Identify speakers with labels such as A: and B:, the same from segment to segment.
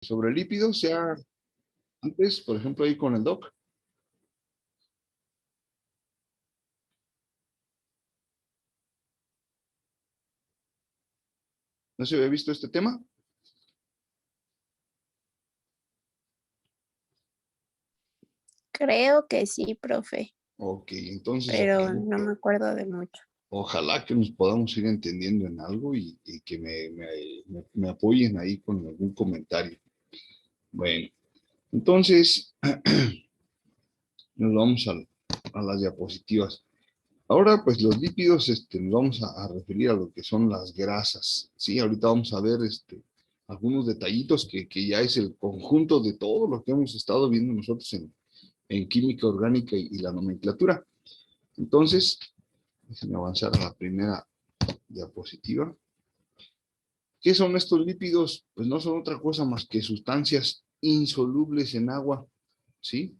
A: sobre lípidos, sea antes, por ejemplo, ahí con el doc. ¿No se había visto este tema?
B: Creo que sí, profe,
A: Ok, entonces
B: pero no me acuerdo de mucho.
A: ojalá que nos podamos ir entendiendo en algo y que me apoyen ahí con algún comentario. Bueno, entonces nos vamos a las diapositivas. Ahora, pues los lípidos, nos vamos a referir a lo que son las grasas, ¿sí? Ahorita vamos a ver, algunos detallitos que ya es el conjunto de todo lo que hemos estado viendo nosotros en química orgánica y la nomenclatura. Entonces, déjenme avanzar a la primera diapositiva. ¿Qué son estos lípidos? Pues no son otra cosa más que sustancias insolubles en agua, ¿sí?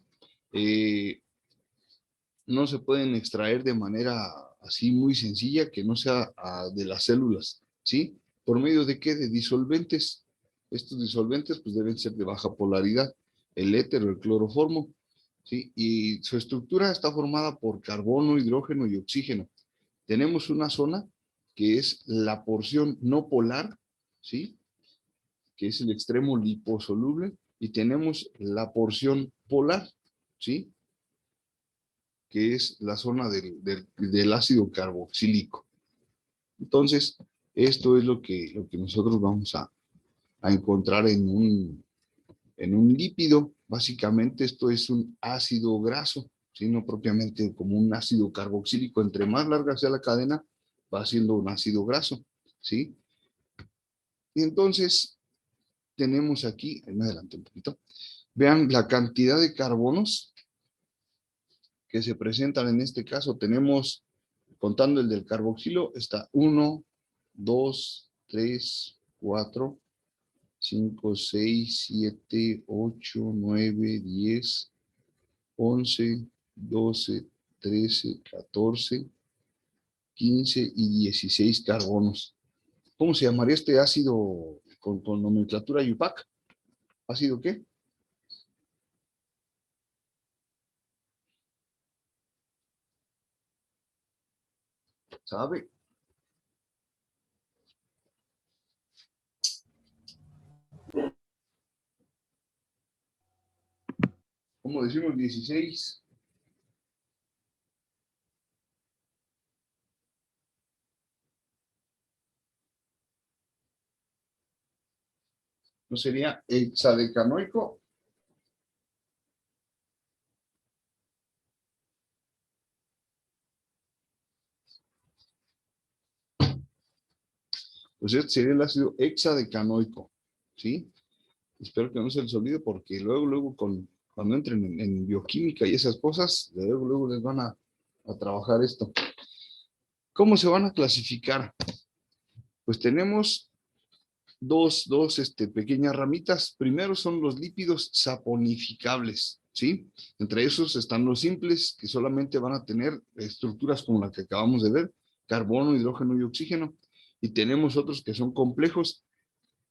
A: No se pueden extraer de manera así muy sencilla, que no sea de las células, ¿sí? ¿Por medio de qué? De disolventes. Estos disolventes pues deben ser de baja polaridad, el éter o el cloroformo, ¿sí? Y su estructura está formada por carbono, hidrógeno y oxígeno. Tenemos una zona que es la porción no polar, ¿sí? Que es el extremo liposoluble, y tenemos la porción polar, ¿sí? Que es la zona del ácido carboxílico. Entonces, esto es lo que nosotros vamos a encontrar en un lípido. Básicamente, esto es un ácido graso, ¿sí? No propiamente como un ácido carboxílico. Entre más larga sea la cadena, va siendo un ácido graso, ¿sí? Y entonces, tenemos aquí, ahí me adelanté un poquito, vean la cantidad de carbonos que se presentan en este caso. Tenemos, contando el del carboxilo, está 1, 2, 3, 4, 5, 6, 7, 8, 9, 10, 11, 12, 13, 14, 15 y 16 carbonos. ¿Cómo se llamaría este ácido con nomenclatura IUPAC? ¿Ácido qué? ¿Sabe? ¿Cómo decimos 16? ¿No sería hexadecanoico? Pues este sería el ácido hexadecanoico, ¿sí? Espero que no se les olvide, porque luego cuando entren en bioquímica y esas cosas, luego les van a trabajar esto. ¿Cómo se van a clasificar? Pues tenemos dos pequeñas ramitas. Primero son los lípidos saponificables, ¿sí? Entre esos están los simples, que solamente van a tener estructuras como la que acabamos de ver, carbono, hidrógeno y oxígeno. Y tenemos otros que son complejos,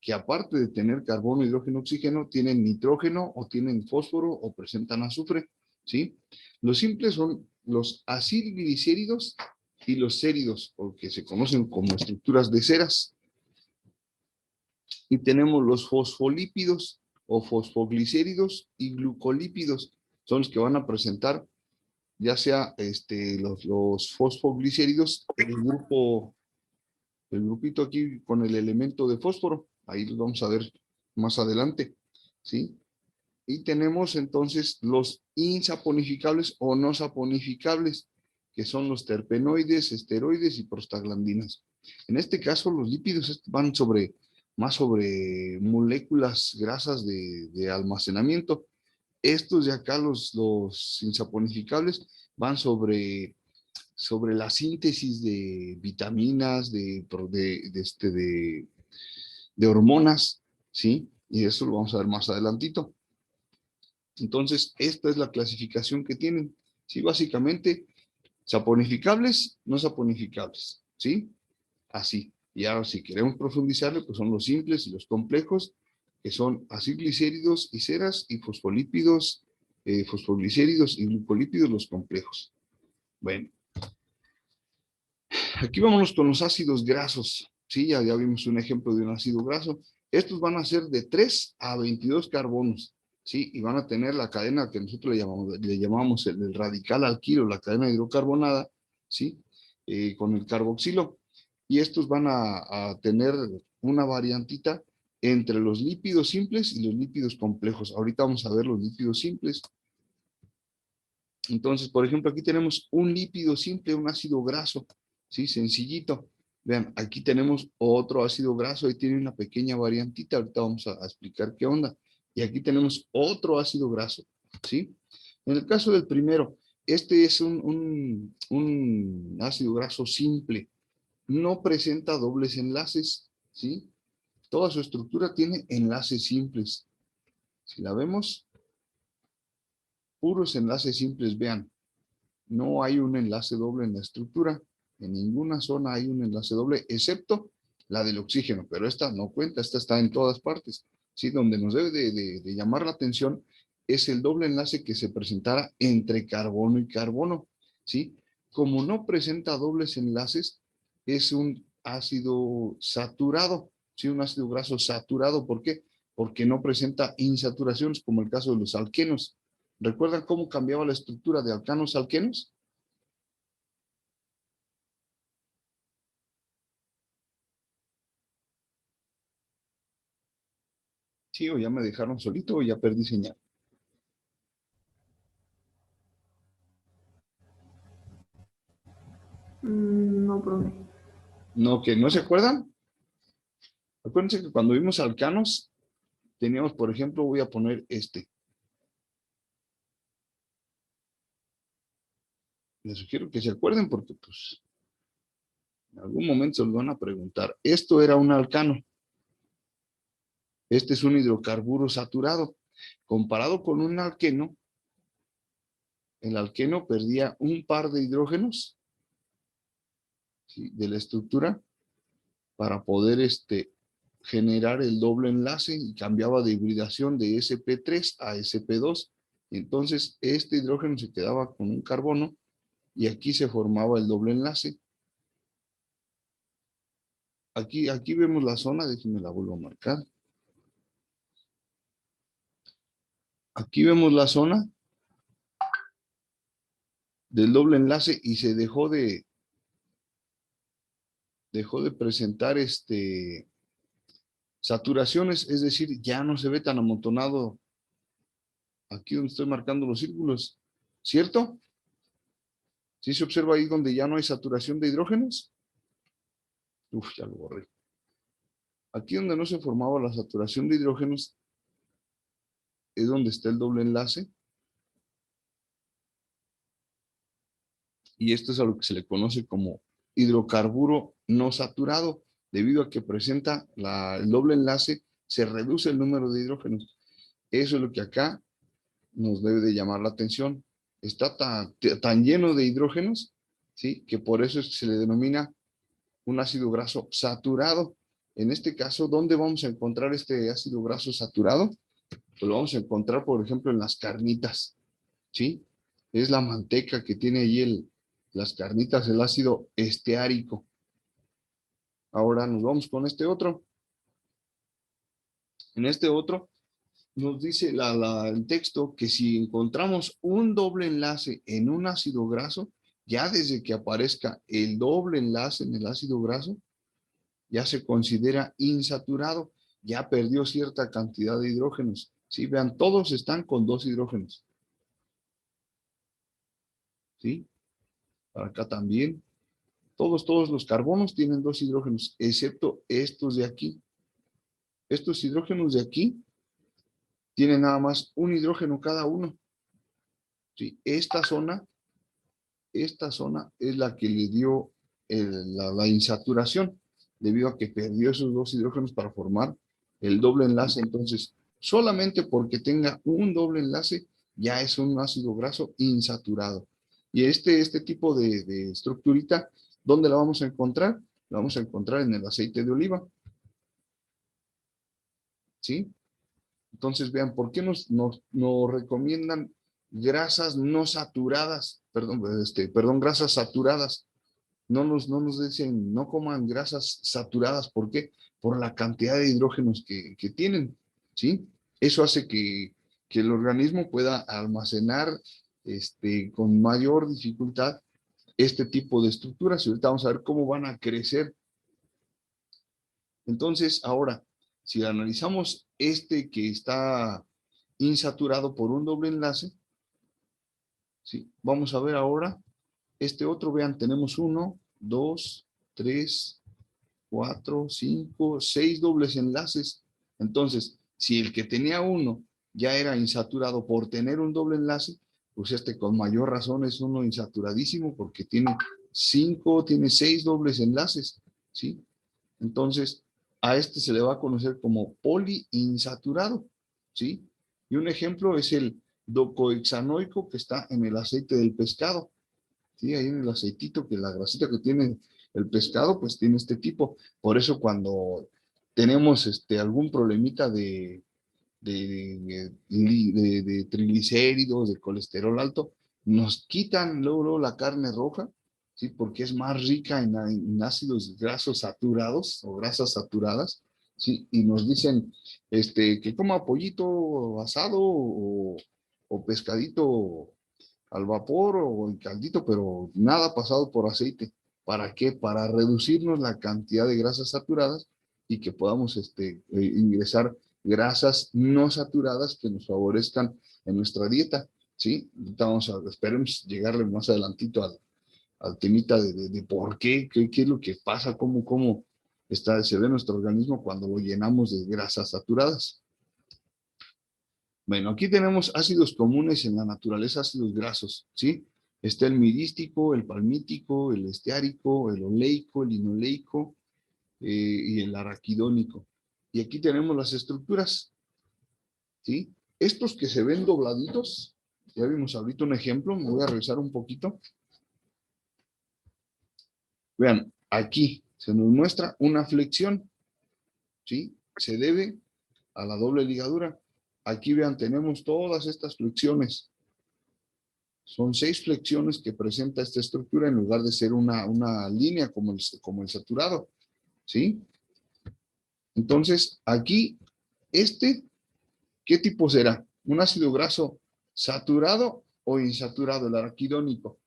A: que aparte de tener carbono, hidrógeno, oxígeno, tienen nitrógeno o tienen fósforo o presentan azufre, ¿sí? Los simples son los acilglicéridos y los séridos, o que se conocen como estructuras de ceras. Y tenemos los fosfolípidos o fosfoglicéridos y glucolípidos, son los que van a presentar ya sea los fosfoglicéridos, el grupito aquí con el elemento de fósforo, ahí los vamos a ver más adelante, ¿sí? Y tenemos entonces los insaponificables o no saponificables, que son los terpenoides, esteroides y prostaglandinas. En este caso, los lípidos van más sobre moléculas grasas de almacenamiento. Estos de acá, los insaponificables, van sobre la síntesis de vitaminas, de hormonas, ¿sí? Y eso lo vamos a ver más adelantito. Entonces, esta es la clasificación que tienen, ¿sí? Básicamente, saponificables, no saponificables, ¿sí? Así. Y ahora, si queremos profundizarle, pues son los simples y los complejos, que son acilglicéridos y ceras y fosfolípidos, fosfoglicéridos y glucolípidos los complejos. Bueno, aquí vámonos con los ácidos grasos. Sí, ya vimos un ejemplo de un ácido graso. Estos van a ser de 3 a 22 carbonos, ¿sí? Y van a tener la cadena que nosotros le llamamos el radical alquilo, la cadena hidrocarbonada, ¿sí? Con el carboxilo. Y estos van a tener una variantita entre los lípidos simples y los lípidos complejos. Ahorita vamos a ver los lípidos simples. Entonces, por ejemplo, aquí tenemos un lípido simple, un ácido graso, ¿sí? Sencillito. Vean, aquí tenemos otro ácido graso, ahí tiene una pequeña variantita, ahorita vamos a explicar qué onda. Y aquí tenemos otro ácido graso, ¿sí? En el caso del primero, este es un ácido graso simple, no presenta dobles enlaces, ¿sí? Toda su estructura tiene enlaces simples. Si la vemos, puros enlaces simples, vean. No hay un enlace doble en la estructura. En ninguna zona hay un enlace doble, excepto la del oxígeno, pero esta no cuenta, esta está en todas partes. ¿Sí? Donde nos debe de llamar la atención es el doble enlace que se presentara entre carbono y carbono. ¿Sí? Como no presenta dobles enlaces, es un ácido saturado, ¿sí? Un ácido graso saturado. ¿Por qué? Porque no presenta insaturaciones, como el caso de los alquenos. ¿Recuerdan cómo cambiaba la estructura de alcanos a alquenos? Sí, o ya me dejaron solito o ya perdí señal.
C: No, profe.
A: No, que no se acuerdan. Acuérdense que cuando vimos alcanos, teníamos, por ejemplo, voy a poner este. Les sugiero que se acuerden porque, pues, en algún momento se los van a preguntar. Esto era un alcano. Este es un hidrocarburo saturado. Comparado con un alqueno, el alqueno perdía un par de hidrógenos, ¿sí? De la estructura para poder generar el doble enlace y cambiaba de hibridación de sp3 a sp2. Entonces, este hidrógeno se quedaba con un carbono y aquí se formaba el doble enlace. Aquí vemos la zona, déjenme la vuelvo a marcar. Aquí vemos la zona del doble enlace y se dejó de presentar saturaciones, es decir, ya no se ve tan amontonado aquí donde estoy marcando los círculos, ¿cierto? ¿Sí se observa ahí donde ya no hay saturación de hidrógenos? Uf, ya lo borré. Aquí donde no se formaba la saturación de hidrógenos es donde está el doble enlace. Y esto es a lo que se le conoce como hidrocarburo no saturado. Debido a que presenta el doble enlace, se reduce el número de hidrógenos. Eso es lo que acá nos debe de llamar la atención. Está tan lleno de hidrógenos, ¿sí? Que por eso se le denomina un ácido graso saturado. En este caso, ¿dónde vamos a encontrar este ácido graso saturado? Pues lo vamos a encontrar, por ejemplo, en las carnitas, ¿sí? Es la manteca que tiene ahí las carnitas, el ácido esteárico. Ahora nos vamos con este otro. En este otro nos dice el texto que si encontramos un doble enlace en un ácido graso, ya desde que aparezca el doble enlace en el ácido graso, ya se considera insaturado, ya perdió cierta cantidad de hidrógenos. ¿Sí? Vean, todos están con 2 hidrógenos. ¿Sí? Para acá también. Todos los carbonos tienen 2 hidrógenos, excepto estos de aquí. Estos hidrógenos de aquí tienen nada más un hidrógeno cada uno. ¿Sí? Esta zona es la que le dio la insaturación, debido a que perdió esos 2 hidrógenos para formar el doble enlace. Entonces, solamente porque tenga un doble enlace, ya es un ácido graso insaturado. Y este tipo de estructurita, ¿dónde la vamos a encontrar? La vamos a encontrar en el aceite de oliva. ¿Sí? Entonces, vean, ¿por qué nos recomiendan grasas no saturadas? Perdón, grasas saturadas. No nos dicen, no coman grasas saturadas. ¿Por qué? Por la cantidad de hidrógenos que tienen, ¿sí? Eso hace que el organismo pueda almacenar con mayor dificultad este tipo de estructuras. Y ahorita vamos a ver cómo van a crecer. Entonces, ahora, si analizamos este que está insaturado por un doble enlace, ¿sí? Vamos a ver ahora este otro. Vean, tenemos 1, 2, 3, 4, 5, 6 dobles enlaces. Entonces, si el que tenía uno ya era insaturado por tener un doble enlace, pues este con mayor razón es uno insaturadísimo porque tiene 6 dobles enlaces, ¿sí? Entonces, a este se le va a conocer como poliinsaturado, ¿sí? Y un ejemplo es el docohexanoico que está en el aceite del pescado, ¿sí? Ahí en el aceitito, que la grasita que tiene el pescado, pues tiene este tipo. Por eso cuando tenemos algún problemita de triglicéridos, de colesterol alto, nos quitan luego la carne roja, ¿sí? Porque es más rica en ácidos grasos saturados o grasas saturadas, ¿sí? Y nos dicen que coma pollito asado o pescadito al vapor o en caldito, pero nada pasado por aceite. ¿Para qué? Para reducirnos la cantidad de grasas saturadas y que podamos ingresar grasas no saturadas que nos favorezcan en nuestra dieta, ¿sí? Esperemos llegarle más adelantito al temita de por qué es lo que pasa, cómo se ve nuestro organismo cuando lo llenamos de grasas saturadas. Bueno, aquí tenemos ácidos comunes en la naturaleza, ácidos grasos, ¿sí? Está el mirístico, el palmítico, el esteárico, el oleico, el linoleico y el araquidónico. Y aquí tenemos las estructuras, ¿sí? Estos que se ven dobladitos, ya vimos ahorita un ejemplo, me voy a revisar un poquito. Vean, aquí se nos muestra una flexión, ¿sí? Se debe a la doble ligadura. Aquí vean, tenemos todas estas flexiones. Son 6 flexiones que presenta esta estructura en lugar de ser una línea como el saturado, ¿sí? Entonces, aquí, ¿qué tipo será? ¿Un ácido graso saturado o insaturado, el araquidónico?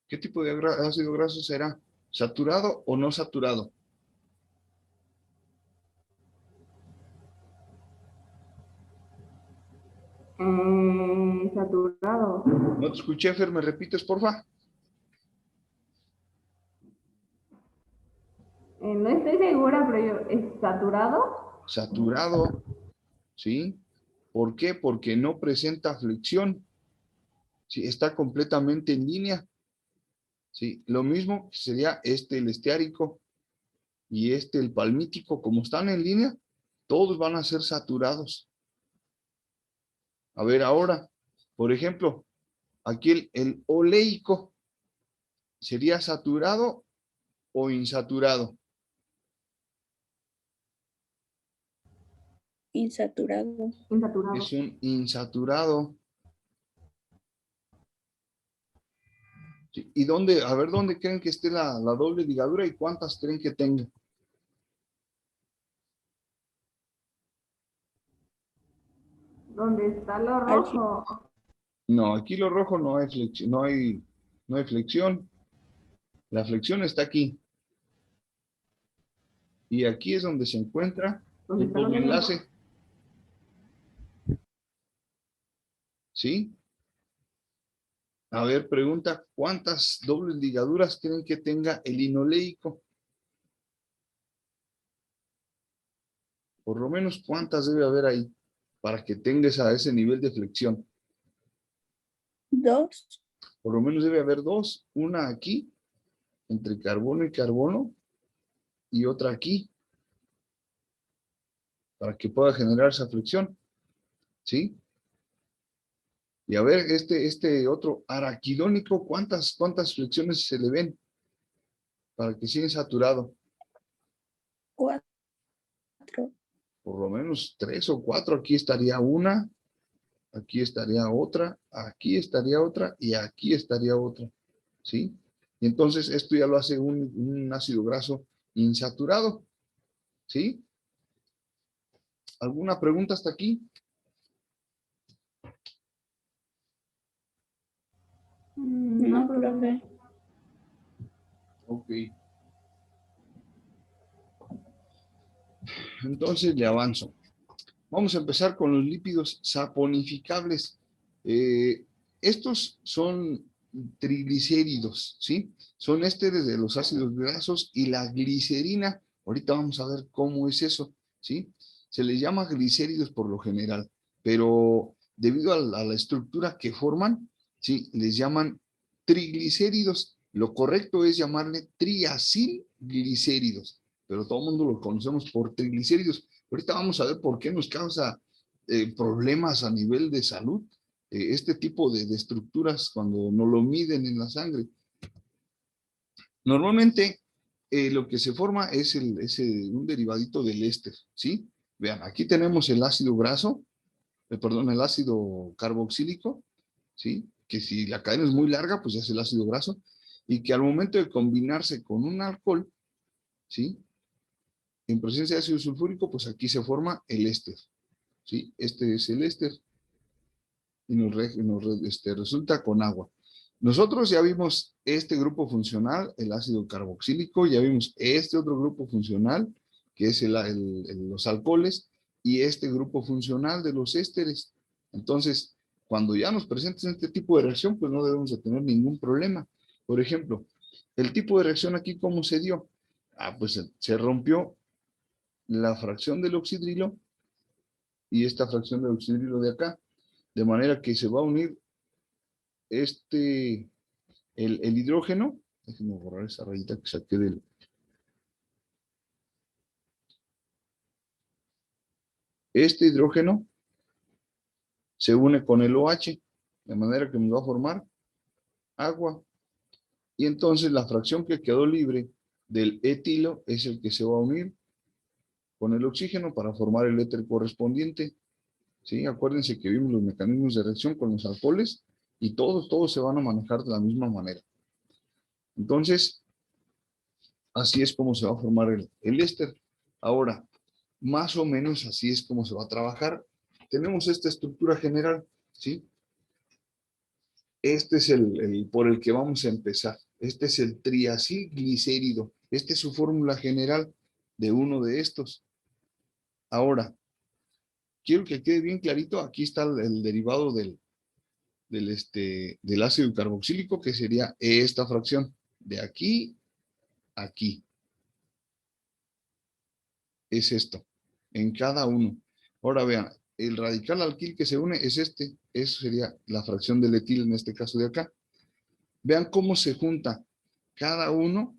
A: ¿Qué tipo de ácido graso será? ¿Saturado o no saturado?
C: Saturado.
A: No te escuché, Fer, ¿me repites, porfa?
C: No estoy segura, pero ¿es saturado?
A: Saturado, ¿sí? ¿Por qué? Porque no presenta flexión, ¿sí? Está completamente en línea, ¿sí? Lo mismo sería el esteárico y el palmítico, como están en línea, todos van a ser saturados. A ver, ahora, por ejemplo, aquí el oleico, ¿sería saturado o insaturado?
B: Insaturado.
A: Es
C: Insaturado.
A: un insaturado. ¿Sí? ¿Y a ver, dónde creen que esté la doble ligadura y cuántas creen que tenga?
C: ¿Dónde está lo
B: Al
C: rojo?
A: No, aquí lo rojo no hay flexión, no hay flexión. La flexión está aquí. Y aquí es donde se encuentra
C: ¿Dónde
A: el
C: está lo
A: doble
C: negro?
A: enlace. ¿Sí? A ver, pregunta, ¿cuántas dobles ligaduras creen que tenga el linoleico? Por lo menos, ¿cuántas debe haber ahí para que tengas a ese nivel de flexión?
B: 2.
A: Por lo menos debe haber 2, una aquí, entre carbono y carbono, y otra aquí, para que pueda generar esa flexión, ¿sí? Y a ver, este otro araquidónico, ¿cuántas flexiones se le ven para que siga saturado?
B: 4.
A: Por lo menos 3 o 4. Aquí estaría una, aquí estaría otra, aquí estaría otra y aquí estaría otra, ¿sí? Y entonces esto ya lo hace un ácido graso insaturado, ¿sí? ¿Alguna pregunta hasta aquí?
C: No,
B: No, profe.
A: Ok. Entonces le avanzo. Vamos a empezar con los lípidos saponificables. Estos son triglicéridos, ¿sí? Son ésteres de los ácidos grasos y la glicerina. Ahorita vamos a ver cómo es eso, ¿sí? Se les llama glicéridos por lo general, pero debido a la estructura que forman, ¿sí? Les llaman triglicéridos. Lo correcto es llamarle triacilglicéridos, pero todo el mundo lo conocemos por triglicéridos. Ahorita vamos a ver por qué nos causa problemas a nivel de salud este tipo de estructuras cuando no lo miden en la sangre. Normalmente lo que se forma es un derivadito del éster, ¿sí? Vean, aquí tenemos el ácido graso, perdón, el ácido carboxílico, ¿sí? Que si la cadena es muy larga, pues ya es el ácido graso, y que al momento de combinarse con un alcohol, ¿sí? En presencia de ácido sulfúrico, pues aquí se forma el éster, ¿sí? Este es el éster y resulta con agua. Nosotros ya vimos este grupo funcional, el ácido carboxílico, ya vimos este otro grupo funcional, que es los alcoholes, y este grupo funcional de los ésteres. Entonces, cuando ya nos presenten este tipo de reacción, pues no debemos de tener ningún problema. Por ejemplo, el tipo de reacción aquí, ¿cómo se dio? Pues se rompió la fracción del oxidrilo y esta fracción del oxidrilo de acá, de manera que se va a unir el hidrógeno. Déjenme borrar esa rayita que saqué del. Este hidrógeno se une con el OH, de manera que nos va a formar agua. Y entonces la fracción que quedó libre del etilo es el que se va a unir con el oxígeno para formar el éter correspondiente. ¿Sí? Acuérdense que vimos los mecanismos de reacción con los alcoholes y todos se van a manejar de la misma manera. Entonces, así es como se va a formar el éster. Ahora, más o menos así es como se va a trabajar. Tenemos esta estructura general, ¿sí? Este es por el que vamos a empezar. Este es el triacilglicérido. Esta es su fórmula general de uno de estos. Ahora, quiero que quede bien clarito, aquí está el derivado del ácido carboxílico, que sería esta fracción, de aquí a aquí. Es esto, en cada uno. Ahora vean, el radical alquil que se une es este, eso sería la fracción del etil en este caso de acá. Vean cómo se junta cada uno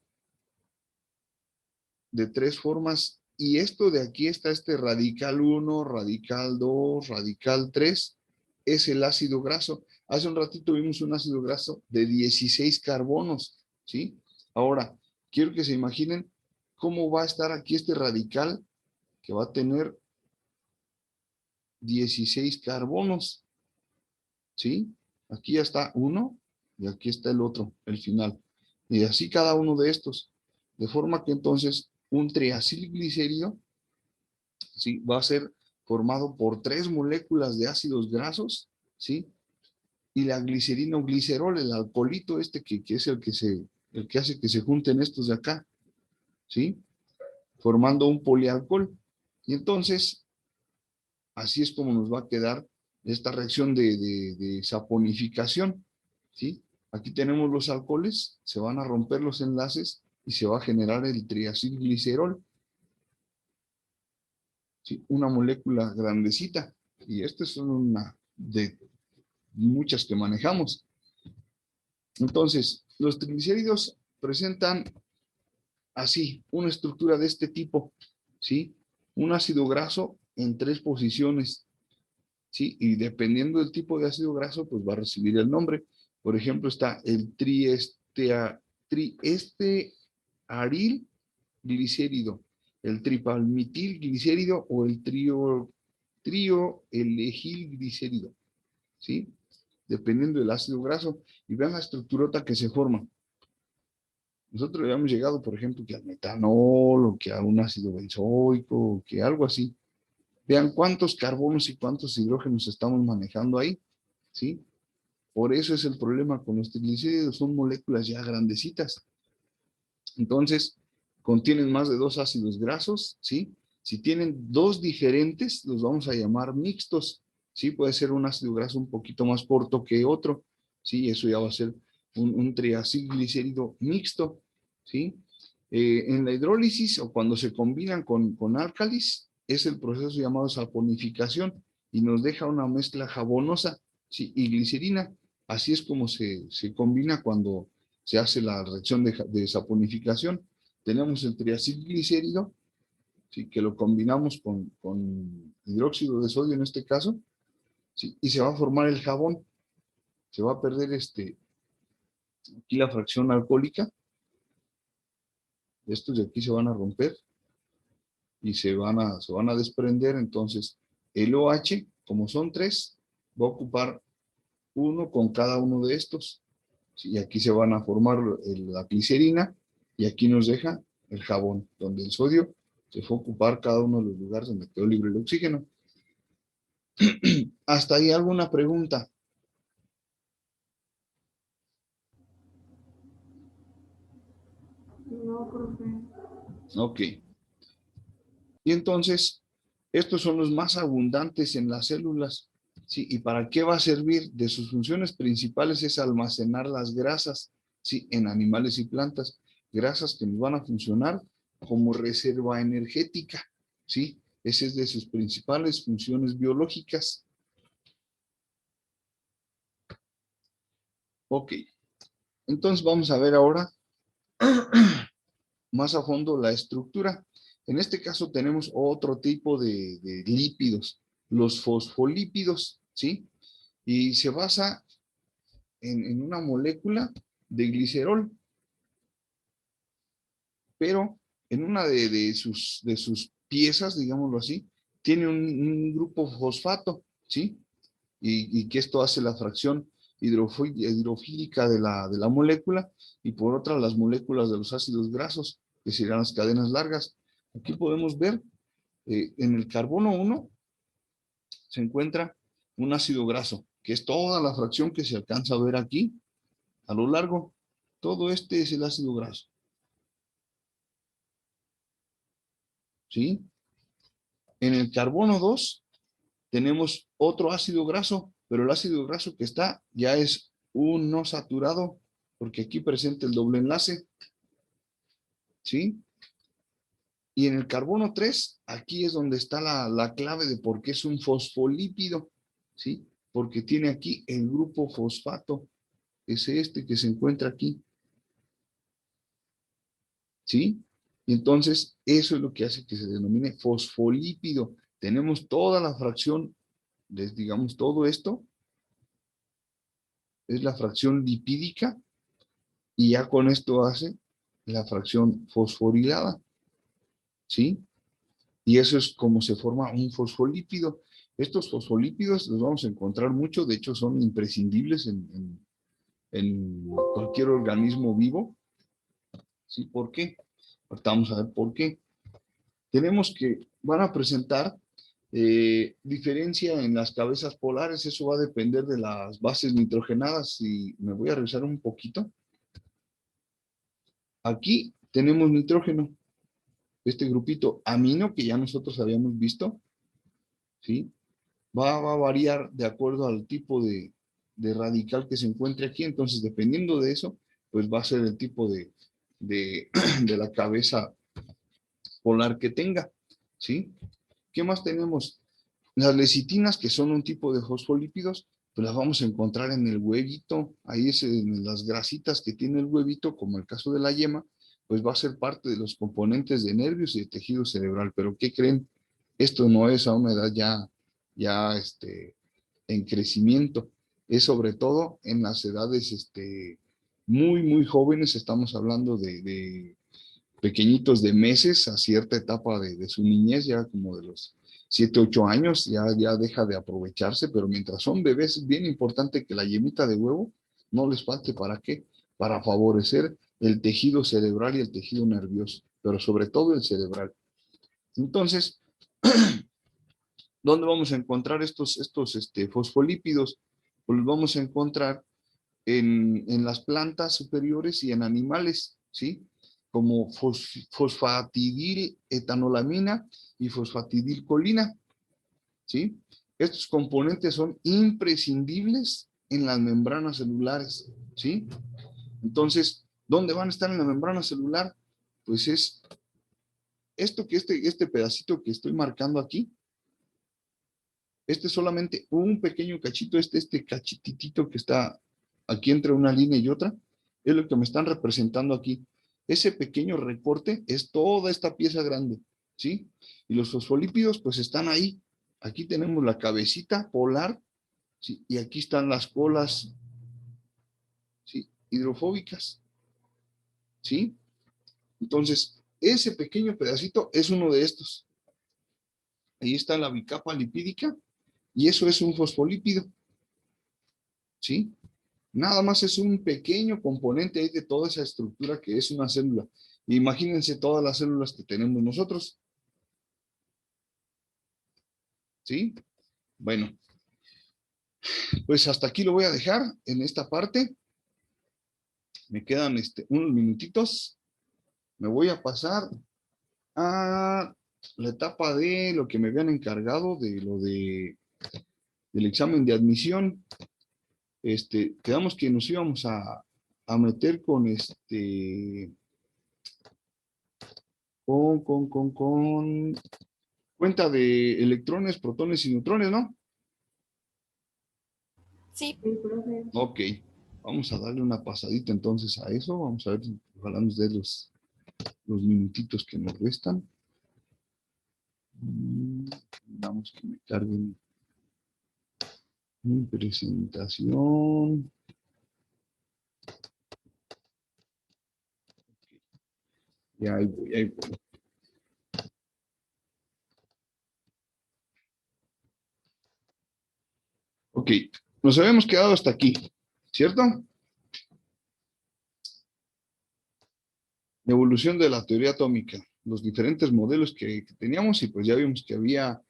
A: de tres formas, y esto de aquí está este radical 1, radical 2, radical 3, es el ácido graso. Hace un ratito vimos un ácido graso de 16 carbonos, ¿sí? Ahora, quiero que se imaginen cómo va a estar aquí este radical que va a tener 16 carbonos, ¿sí? Aquí ya está uno y aquí está el otro, el final. Y así cada uno de estos. De forma que entonces un triacilglicérido, ¿sí? Va a ser formado por 3 moléculas de ácidos grasos, ¿sí? Y la glicerina o glicerol, el alcoholito que es el que hace que se junten estos de acá, ¿sí? Formando un polialcohol. Y entonces, así es como nos va a quedar esta reacción de saponificación, ¿sí? Aquí tenemos los alcoholes, se van a romper los enlaces y se va a generar el triacilglicerol, ¿sí? Una molécula grandecita. Y esta es una de muchas que manejamos. Entonces, los triglicéridos presentan así, una estructura de este tipo, ¿sí? Un ácido graso en 3 posiciones. ¿sí? Y dependiendo del tipo de ácido graso, pues va a recibir el nombre. Por ejemplo, está el triestearil glicérido, el tripalmitil glicérido o el trioelegil glicérido, ¿sí? Dependiendo del ácido graso. Y vean la estructurota que se forma. Nosotros habíamos llegado, por ejemplo, que al metanol, o que a un ácido benzoico, o que algo así. Vean cuántos carbonos y cuántos hidrógenos estamos manejando ahí, ¿sí? Por eso es el problema con los triglicéridos, son moléculas ya grandecitas. Entonces, contienen más de 2 ácidos grasos, ¿sí? Si tienen 2 diferentes, los vamos a llamar mixtos, ¿sí? Puede ser un ácido graso un poquito más corto que otro, ¿sí? Eso ya va a ser un triacilglicérido mixto, ¿sí? En la hidrólisis o cuando se combinan con álcalis, es el proceso llamado saponificación y nos deja una mezcla jabonosa, ¿sí? Y glicerina. Así es como se combina cuando se hace la reacción de saponificación. Tenemos el triacilglicérido, ¿sí? Que lo combinamos con hidróxido de sodio en este caso, ¿sí? Y se va a formar el jabón. Se va a perder aquí la fracción alcohólica. Estos de aquí se van a romper y se van a desprender. Entonces, el OH, como son 3, va a ocupar 1 con cada uno de estos. ¿Sí? Y aquí se van a formar la glicerina y aquí nos deja el jabón, donde el sodio se fue a ocupar cada uno de los lugares donde quedó libre el oxígeno. ¿Hasta ahí alguna pregunta?
C: No, profe.
A: Ok. Y entonces, estos son los más abundantes en las células. ¿Sí? ¿Y para qué va a servir? De sus funciones principales es almacenar las grasas, ¿sí? En animales y plantas. Grasas que nos van a funcionar como reserva energética, ¿sí? Esa es de sus principales funciones biológicas. Ok. Entonces vamos a ver ahora más a fondo la estructura. En este caso tenemos otro tipo de lípidos, los fosfolípidos, ¿sí? Y se basa en una molécula de glicerol, pero en una de sus piezas, digámoslo así, tiene un grupo fosfato, ¿sí? Y que esto hace la fracción hidrofílica de la molécula, y por otra las moléculas de los ácidos grasos, que serían las cadenas largas. Aquí podemos ver, en el carbono 1 se encuentra un ácido graso, que es toda la fracción que se alcanza a ver aquí, a lo largo. Todo este es el ácido graso, ¿sí? En el carbono 2 tenemos otro ácido graso, pero el ácido graso que está ya es un no saturado, porque aquí presenta el doble enlace, ¿sí? Y en el carbono 3, aquí es donde está la clave de por qué es un fosfolípido, ¿sí? Porque tiene aquí el grupo fosfato, es este que se encuentra aquí, ¿sí? Y entonces, eso es lo que hace que se denomine fosfolípido. Tenemos toda la fracción, digamos, todo esto es la fracción lipídica, y ya con esto hace la fracción fosforilada, ¿sí? Y eso es como se forma un fosfolípido. Estos fosfolípidos los vamos a encontrar mucho, de hecho son imprescindibles en cualquier organismo vivo, ¿sí? ¿Por qué? Ahorita vamos a ver por qué. Tenemos que, van a presentar diferencia en las cabezas polares, eso va a depender de las bases nitrogenadas, y me voy a revisar un poquito. Aquí tenemos nitrógeno, este grupito amino que ya nosotros habíamos visto, ¿sí? Va a variar de acuerdo al tipo de radical que se encuentre aquí, entonces dependiendo de eso, pues va a ser el tipo de, de la cabeza polar que tenga, ¿sí? ¿Qué más tenemos? Las lecitinas, que son un tipo de fosfolípidos, pues las vamos a encontrar en el huevito, ahí es en las grasitas que tiene el huevito, como el caso de la yema, pues va a ser parte de los componentes de nervios y de tejido cerebral. Pero ¿qué creen? Esto no es a una edad ya en crecimiento. Es sobre todo en las edades muy, muy jóvenes, estamos hablando de pequeñitos de meses a cierta etapa de su niñez, ya como de los 7, 8 años, ya deja de aprovecharse, pero mientras son bebés es bien importante que la yemita de huevo no les falte. ¿Para qué? Para favorecer el tejido cerebral y el tejido nervioso, pero sobre todo el cerebral. Entonces, ¿dónde vamos a encontrar estos fosfolípidos? Pues los vamos a encontrar en las plantas superiores y en animales, ¿sí? Como fosfatidiletanolamina y fosfatidilcolina, ¿sí? Estos componentes son imprescindibles en las membranas celulares, ¿sí? Entonces, ¿dónde van a estar en la membrana celular? Pues es esto que este pedacito que estoy marcando aquí, este es solamente un pequeño cachito, este cachititito que está aquí entre una línea y otra, es lo que me están representando aquí. Ese pequeño recorte es toda esta pieza grande, ¿sí? Y los fosfolípidos pues están ahí. Aquí tenemos la cabecita polar, ¿sí? Y aquí están las colas, ¿sí? Hidrofóbicas, ¿sí? Entonces, ese pequeño pedacito es uno de estos. Ahí está la bicapa lipídica y eso es un fosfolípido, ¿sí? Nada más es un pequeño componente ahí de toda esa estructura que es una célula. Imagínense todas las células que tenemos nosotros, ¿sí? Bueno, pues hasta aquí lo voy a dejar en esta parte. Me quedan unos minutitos. Me voy a pasar a la etapa de lo que me habían encargado de del examen de admisión. Quedamos que nos íbamos a meter con con cuenta de electrones, protones y neutrones, ¿no?
B: Sí.
C: Sí, profe.
A: Ok, vamos a darle una pasadita entonces a eso. Vamos a ver, ojalá nos dé los minutitos que nos restan. Vamos que me carguen mi presentación. Ya ahí voy, ahí voy. Ok, nos habíamos quedado hasta aquí, ¿cierto? Evolución de la teoría atómica, los diferentes modelos que teníamos y pues ya vimos que había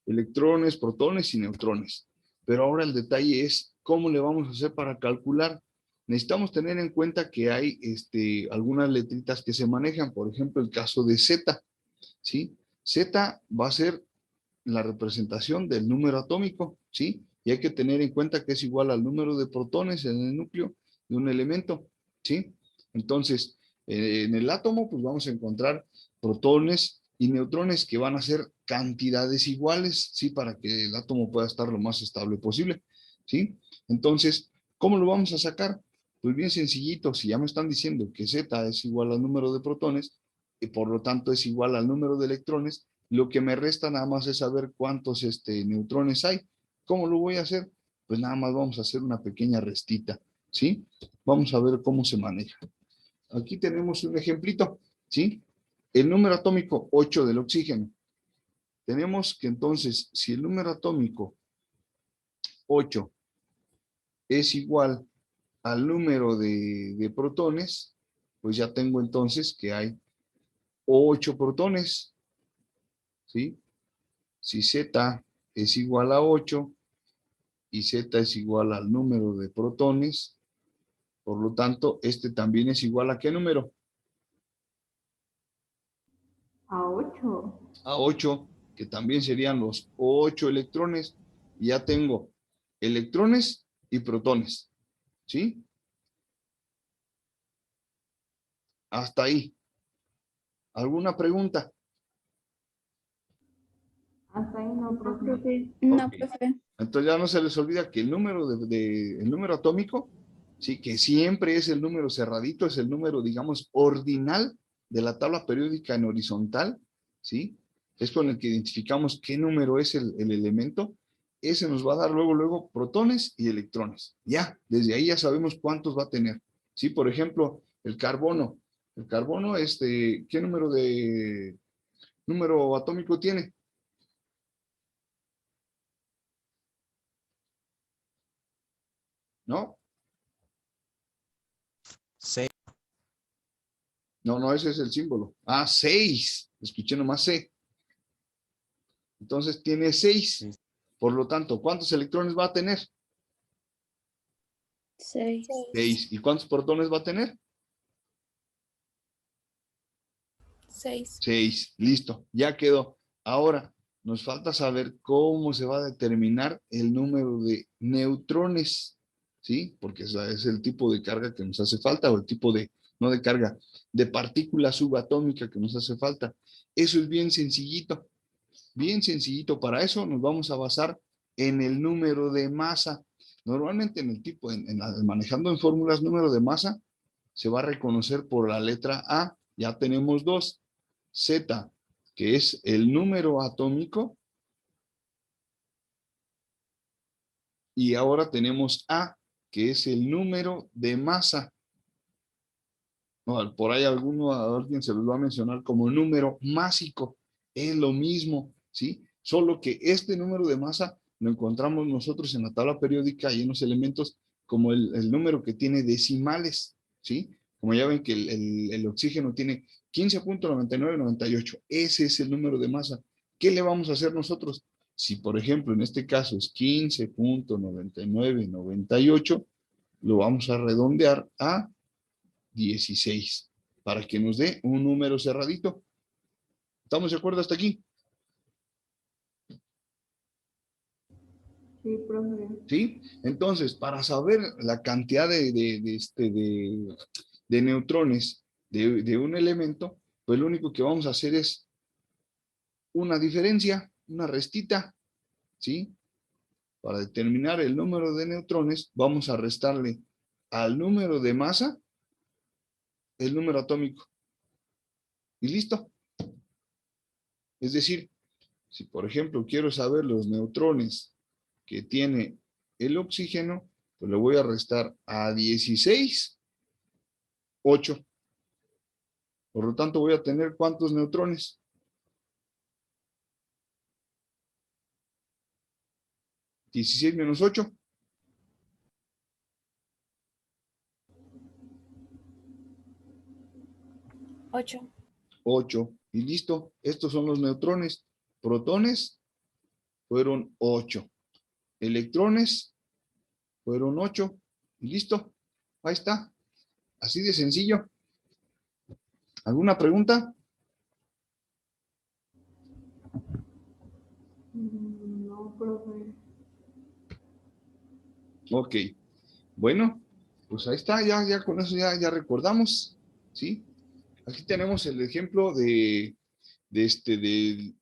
A: electrones, protones y neutrones. Pero ahora el detalle es cómo le vamos a hacer para calcular. Necesitamos tener en cuenta que hay algunas letritas que se manejan, por ejemplo, el caso de Z, ¿sí? Z va a ser la representación del número atómico, ¿sí? Y hay que tener en cuenta que es igual al número de protones en el núcleo de un elemento, ¿sí? Entonces, en el átomo, pues vamos a encontrar protones y neutrones que van a ser cantidades iguales, ¿sí? Para que el átomo pueda estar lo más estable posible, ¿sí? Entonces, ¿cómo lo vamos a sacar? Pues bien sencillito, si ya me están diciendo que Z es igual al número de protones y por lo tanto es igual al número de electrones, lo que me resta nada más es saber cuántos neutrones hay. ¿Cómo lo voy a hacer? Pues nada más vamos a hacer una pequeña restita, ¿sí? Vamos a ver cómo se maneja. Aquí tenemos un ejemplito, ¿sí? El número atómico 8 del oxígeno. Tenemos que entonces, si el número atómico 8 es igual al número de protones, pues ya tengo entonces que hay 8 protones, ¿sí? Si Z es igual a 8 y Z es igual al número de protones, por lo tanto, también es igual a ¿qué número?
C: A 8.
A: A 8, que también serían los 8 electrones. Y ya tengo electrones y protones, ¿sí? Hasta ahí. ¿Alguna pregunta?
C: Hasta ahí no,
B: No,
C: profe.
B: profe. No,
A: Ok.
B: profe.
A: Entonces ya no se les olvida que el número el número atómico, sí, que siempre es el número cerradito, es el número, digamos, ordinal de la tabla periódica en horizontal, ¿sí? es con el que identificamos qué número es el elemento. Ese nos va a dar luego protones y electrones. Ya, desde ahí ya sabemos cuántos va a tener. Sí, por ejemplo, el carbono. El carbono, ¿qué número atómico tiene? ¿No?
D: 6.
A: No, ese es el símbolo. Ah, 6. Escuché nomás C. Entonces tiene 6. Por lo tanto, ¿cuántos electrones va a tener?
B: 6.
A: 6. ¿Y cuántos protones va a tener?
B: 6.
A: 6. Listo, ya quedó. Ahora, nos falta saber cómo se va a determinar el número de neutrones, ¿sí? Porque ese es el tipo de carga que nos hace falta, o el tipo de, no de carga, de partícula subatómica que nos hace falta. Eso es bien sencillito, bien sencillito. Para eso nos vamos a basar en el número de masa. Normalmente en el tipo, manejando en fórmulas, número de masa se va a reconocer por la letra A. Ya tenemos dos. Z, que es el número atómico, y ahora tenemos A, que es el número de masa. No, por ahí alguien se los va a mencionar como número másico. Es lo mismo, ¿sí? Solo que este número de masa lo encontramos nosotros en la tabla periódica y en los elementos como el número que tiene decimales, ¿sí? Como ya ven que el oxígeno tiene 15.9998. Ese es el número de masa. ¿Qué le vamos a hacer nosotros? Si, por ejemplo, en este caso es 15.9998, lo vamos a redondear a 16 para que nos dé un número cerradito. ¿Estamos de acuerdo hasta aquí?
C: Sí, profe.
A: ¿Sí? Entonces, para saber la cantidad de neutrones de un elemento, pues lo único que vamos a hacer es una diferencia, una restita, ¿sí? Para determinar el número de neutrones, vamos a restarle al número de masa el número atómico. Y listo. Es decir, si por ejemplo quiero saber los neutrones que tiene el oxígeno, pues le voy a restar a 16, 8. Por lo tanto, voy a tener ¿cuántos neutrones? 16 menos 8.
B: 8.
A: 8. Y listo. Estos son los neutrones. Protones fueron 8. Electrones fueron 8. Y listo. Ahí está. Así de sencillo. ¿Alguna pregunta?
C: No, profe.
A: Ok. Bueno, pues ahí está. Ya con eso ya recordamos. ¿Sí? Aquí tenemos el ejemplo del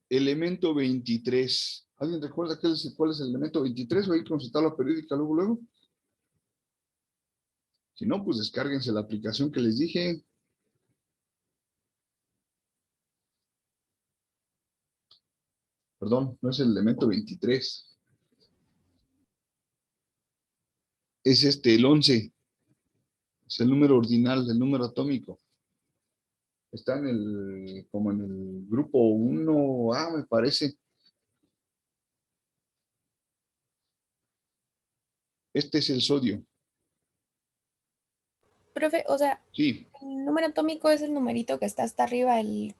A: elemento 23. ¿Alguien recuerda cuál es el elemento 23? O ahí con su tabla periódica luego. Si no, pues descárguense la aplicación que les dije. Perdón, no es el elemento 23. Es el 11. Es el número ordinal, el número atómico. Está como en el grupo 1A, me parece. Este es el sodio.
B: Profe, o sea,
A: Sí,
B: el número atómico es el numerito que está hasta arriba, el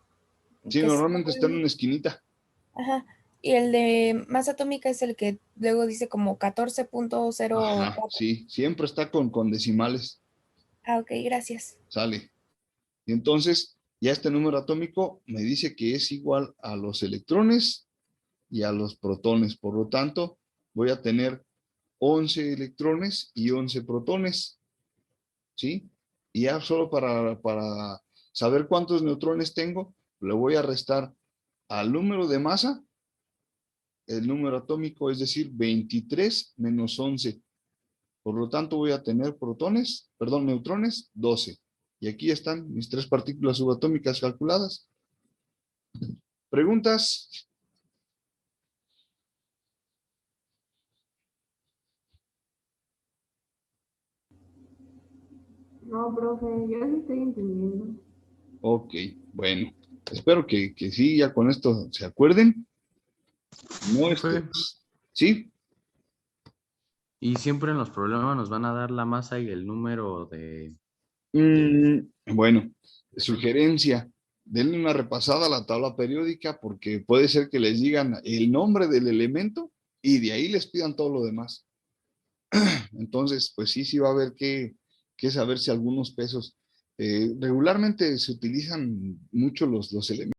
A: sí,
B: que es...
A: normalmente está en una esquinita.
B: Ajá. Y el de masa atómica es el que luego dice como 14.04.
A: Ajá, sí, siempre está con decimales.
B: Ah, ok, gracias.
A: Sale. Y entonces, ya este número atómico me dice que es igual a los electrones y a los protones. Por lo tanto, voy a tener 11 electrones y 11 protones. ¿Sí? Y ya solo para saber cuántos neutrones tengo, le voy a restar al número de masa el número atómico, es decir, 23 menos 11. Por lo tanto, voy a tener neutrones, 12. Y aquí están mis 3 partículas subatómicas calculadas. ¿Preguntas?
C: No, profe, yo sí estoy entendiendo.
A: Ok, bueno. Espero que sí, ya con esto se acuerden. No,
D: Profe,
A: sí,
D: y siempre en los problemas nos van a dar la masa y el número de...
A: bueno, sugerencia. Denle una repasada a la tabla periódica porque puede ser que les digan el nombre del elemento y de ahí les pidan todo lo demás. Entonces, pues sí va a haber que saber si algunos pesos. Regularmente se utilizan mucho los elementos.